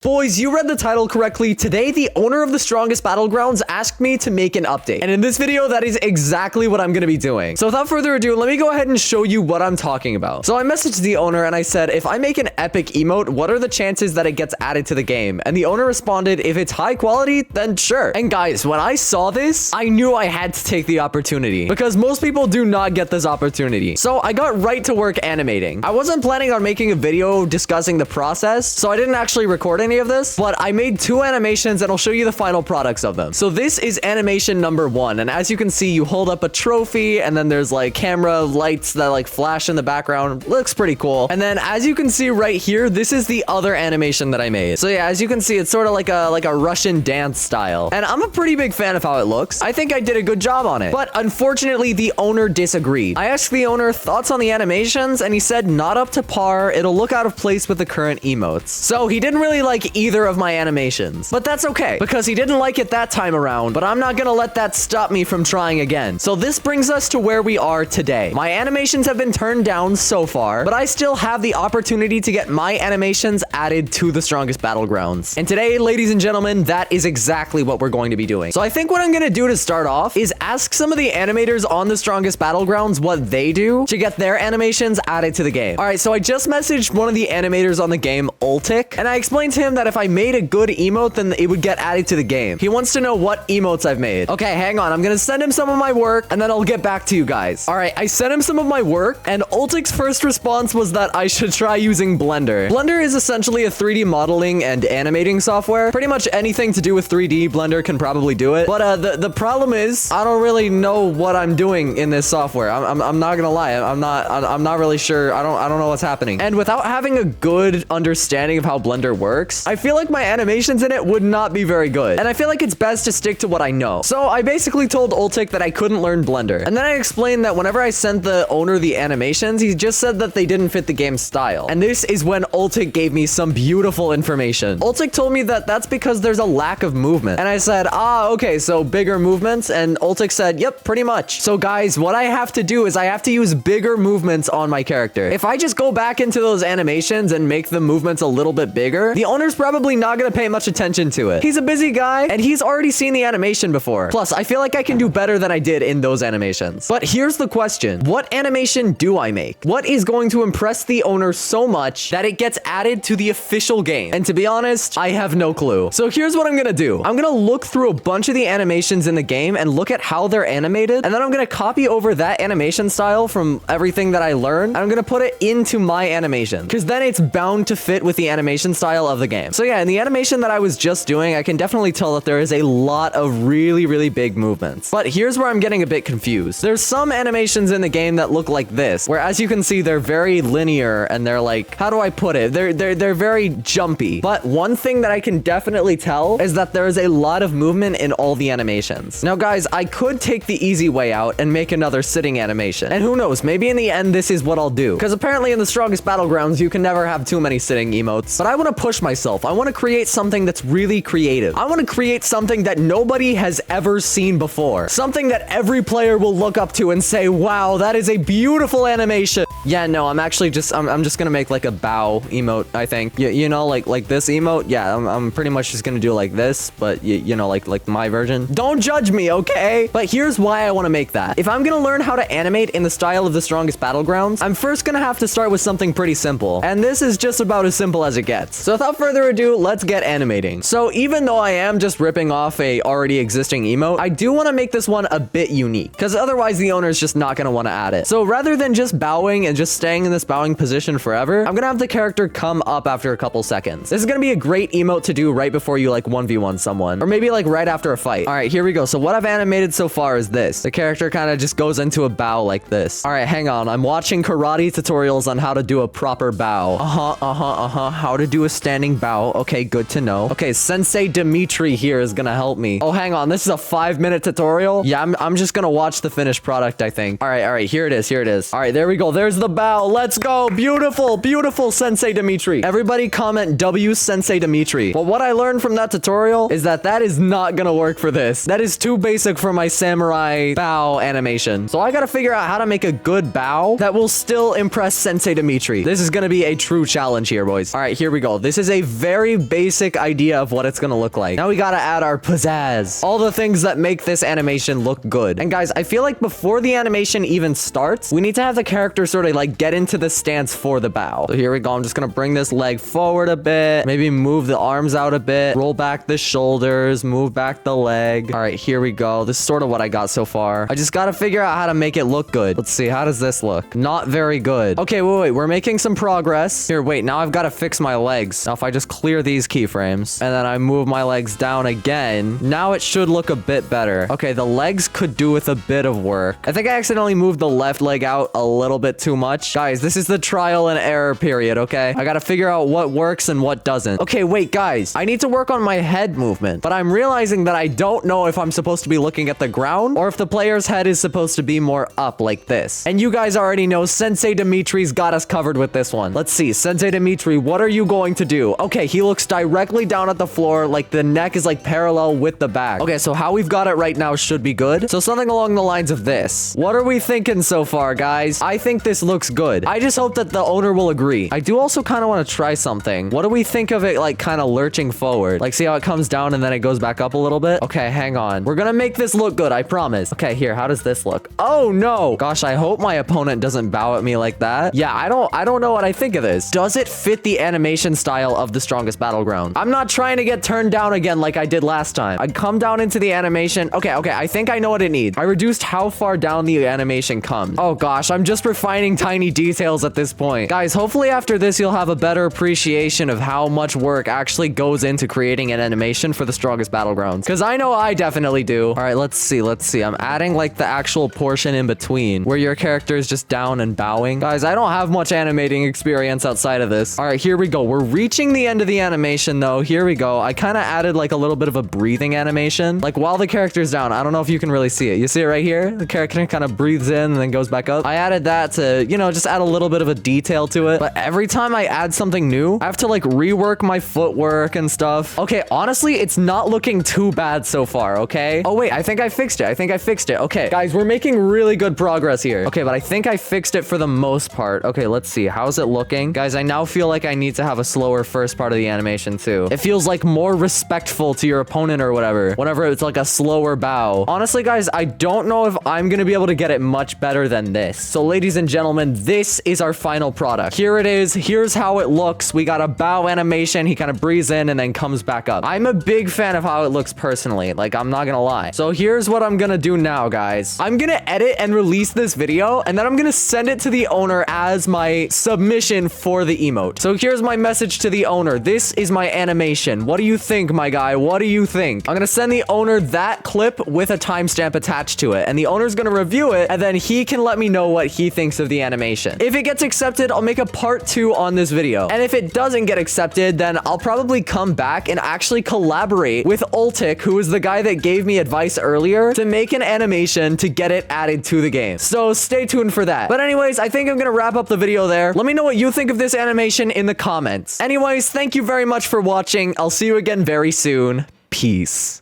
Boys, you read the title correctly. Today, the owner of the Strongest Battlegrounds asked me to make an update. And in this video, that is exactly what I'm going to be doing. So without further ado, let me go ahead and show you what I'm talking about. So I messaged the owner and I said, if I make an epic emote, what are the chances that it gets added to the game? And the owner responded, if it's high quality, then sure. And guys, when I saw this, I knew I had to take the opportunity because most people do not get this opportunity. So I got right to work animating. I wasn't planning on making a video discussing the process, so I didn't actually record any of this, but I made 2 animations and I'll show you the final products of them. So this is animation number 1, and as you can see, you hold up a trophy and then there's like camera lights that like flash in the background. Looks pretty cool. And then as you can see right here, this is the other animation that I made. So yeah, as you can see, it's sort of like a Russian dance style, and I'm a pretty big fan of how it looks. I think I did a good job on it, but unfortunately the owner disagreed. I asked the owner thoughts on the animations and he said not up to par. It'll look out of place with the current emotes. So he didn't really like either of my animations, but that's okay because he didn't like it that time around, but I'm not gonna let that stop me from trying again. So this brings us to where we are today. My animations have been turned down so far, but I still have the opportunity to get my animations added to the Strongest Battlegrounds. And today, ladies and gentlemen, that is exactly what we're going to be doing. So I think what I'm gonna do to start off is ask some of the animators on the Strongest Battlegrounds what they do to get their animations added to the game. All right, so I just messaged one of the animators on the game, Ultic, and I explained to him that if I made a good emote, then it would get added to the game. He wants to know what emotes I've made. Okay, hang on. I'm gonna send him some of my work and then I'll get back to you guys. All right, I sent him some of my work and Ultic's first response was that I should try using Blender. Blender is essentially a 3D modeling and animating software. Pretty much anything to do with 3D, Blender can probably do it. But the problem is I don't really know what I'm doing in this software. I'm not gonna lie. I'm not really sure. I don't know what's happening. And without having a good understanding of how Blender works, I feel like my animations in it would not be very good. And I feel like it's best to stick to what I know. So I basically told Ultic that I couldn't learn Blender. And then I explained that whenever I sent the owner the animations, he just said that they didn't fit the game's style. And this is when Ultic gave me some beautiful information. Ultic told me that that's because there's a lack of movement. And I said, okay, so bigger movements. And Ultic said, yep, pretty much. So guys, what I have to do is I have to use bigger movements on my character. If I just go back into those animations and make the movements a little bit bigger, the owner's probably not gonna pay much attention to it. He's a busy guy and he's already seen the animation before. Plus, I feel like I can do better than I did in those animations. But here's the question. What animation do I make? What is going to impress the owner so much that it gets added to the official game? And to be honest, I have no clue. So here's what I'm gonna do. I'm gonna look through a bunch of the animations in the game and look at how they're animated. And then I'm gonna copy over that animation style from everything that I learned. And I'm gonna put it into my animation because then it's bound to fit with the animation style of the game. So yeah, in the animation that I was just doing, I can definitely tell that there is a lot of really big movements. But here's where I'm getting a bit confused. There's some animations in the game that look like this, where as you can see, they're very linear and they're like, how do I put it? They're very jumpy. But one thing that I can definitely tell is that there is a lot of movement in all the animations. Now guys, I could take the easy way out and make another sitting animation. And who knows, maybe in the end, this is what I'll do. Because apparently in the Strongest Battlegrounds, you can never have too many sitting emotes. But I want to push myself. I want to create something that's really creative. I want to create something that nobody has ever seen before. Something that every player will look up to and say, wow, that is a beautiful animation. Yeah, no, I'm actually just, I'm just gonna make like a bow emote, I think. You know, like this emote? Yeah, I'm pretty much just gonna do like this, but you know, like my version. Don't judge me, okay? But here's why I want to make that. If I'm gonna learn how to animate in the style of the Strongest Battlegrounds, I'm first gonna have to start with something pretty simple. And this is just about as simple as it gets. So without further ado, let's get animating. So even though I am just ripping off a already existing emote, I do want to make this one a bit unique because otherwise the owner is just not going to want to add it. So rather than just bowing and just staying in this bowing position forever, I'm going to have the character come up after a couple seconds. This is going to be a great emote to do right before you like 1v1 someone, or maybe like right after a fight. All right, here we go. So what I've animated so far is this. The character kind of just goes into a bow like this. All right, hang on. I'm watching karate tutorials on how to do a proper bow. How to do a standing bow. Okay, good to know. Okay, Sensei Dimitri here is gonna help me. Oh, hang on. This is a 5-minute tutorial. Yeah, I'm just gonna watch the finished product, I think. All right, here it is. All right, there we go. There's the bow. Let's go. Beautiful, beautiful, Sensei Dimitri. Everybody comment W Sensei Dimitri. But what I learned from that tutorial is that is not gonna work for this. That is too basic for my samurai bow animation. So I gotta figure out how to make a good bow that will still impress Sensei Dimitri. This is gonna be a true challenge here, boys. All right, here we go. This is a very basic idea of what it's gonna look like. Now we gotta add our pizzazz. All the things that make this animation look good. And guys, I feel like before the animation even starts, we need to have the character sort of like get into the stance for the bow. So here we go. I'm just gonna bring this leg forward a bit. Maybe move the arms out a bit. Roll back the shoulders. Move back the leg. All right, here we go. This is sort of what I got so far. I just gotta figure out how to make it look good. Let's see. How does this look? Not very good. Okay, wait. We're making some progress. Here, wait. Now I've got to fix my legs. Now if I just clear these keyframes and then I move my legs down again, now it should look a bit better. Okay, the legs could do with a bit of work. I think I accidentally moved the left leg out a little bit too much. Guys, this is the trial and error period, okay? I gotta figure out what works and what doesn't. Okay, wait, guys. I need to work on my head movement, but I'm realizing that I don't know if I'm supposed to be looking at the ground or if the player's head is supposed to be more up like this. And you guys already know Sensei Dimitri's got us covered with this one. Let's see. Sensei Dimitri, what are you going to do? Okay, he looks directly down at the floor, like the neck is like parallel with the back. Okay, so how we've got it right now should be good. So something along the lines of this. What are we thinking so far, guys? I think this looks good. I just hope that the owner will agree. I do also kind of want to try something. What do we think of it like kind of lurching forward? Like see how it comes down and then it goes back up a little bit? Okay, hang on. We're gonna make this look good, I promise. Okay, here, how does this look? Oh no! Gosh, I hope my opponent doesn't bow at me like that. Yeah, I don't know what I think of this. Does it fit the animation style of the Strongest Battleground? I'm not trying to get turned down again like I did last time. I come down into the animation. Okay, I think I know what it needs. I reduced how far down the animation comes. Oh gosh, I'm just refining tiny details at this point. Guys, hopefully after this you'll have a better appreciation of how much work actually goes into creating an animation for the Strongest Battlegrounds. Because I know I definitely do. All right, let's see. I'm adding like the actual portion in between where your character is just down and bowing. Guys, I don't have much animating experience outside of this. All right, here we go. We're reaching the end of the animation though. Here we go. I kind of added like a little bit of a breathing animation. Like while the character's down, I don't know if you can really see it. You see it right here? The character kind of breathes in and then goes back up. I added that to, you know, just add a little bit of a detail to it. But every time I add something new, I have to like rework my footwork and stuff. Okay, honestly, it's not looking too bad so far, okay? Oh wait, I think I fixed it. Okay, guys, we're making really good progress here. Okay, but I think I fixed it for the most part. Okay, let's see. How's it looking? Guys, I now feel like I need to have a slower first part of the animation too. It feels like more respectful to your opponent or whatever, whenever it's like a slower bow. Honestly, guys, I don't know if I'm gonna be able to get it much better than this. So ladies and gentlemen, this is our final product. Here it is. Here's how it looks. We got a bow animation. He kind of breathes in and then comes back up. I'm a big fan of how it looks personally. Like, I'm not gonna lie. So here's what I'm gonna do now, guys. I'm gonna edit and release this video, and then I'm gonna send it to the owner as my submission for the emote. So here's my message to the owner. This is my animation. What do you think, my guy? What do you think? I'm gonna send the owner that clip with a timestamp attached to it, and the owner's gonna review it, and then he can let me know what he thinks of the animation. If it gets accepted, I'll make a part 2 on this video. And if it doesn't get accepted, then I'll probably come back and actually collaborate with Ultic, who is the guy that gave me advice earlier, to make an animation to get it added to the game. So stay tuned for that. But anyways, I think I'm gonna wrap up the video there. Let me know what you think of this animation in the comments. Anyways, thank you very much for watching. I'll see you again very soon. Peace.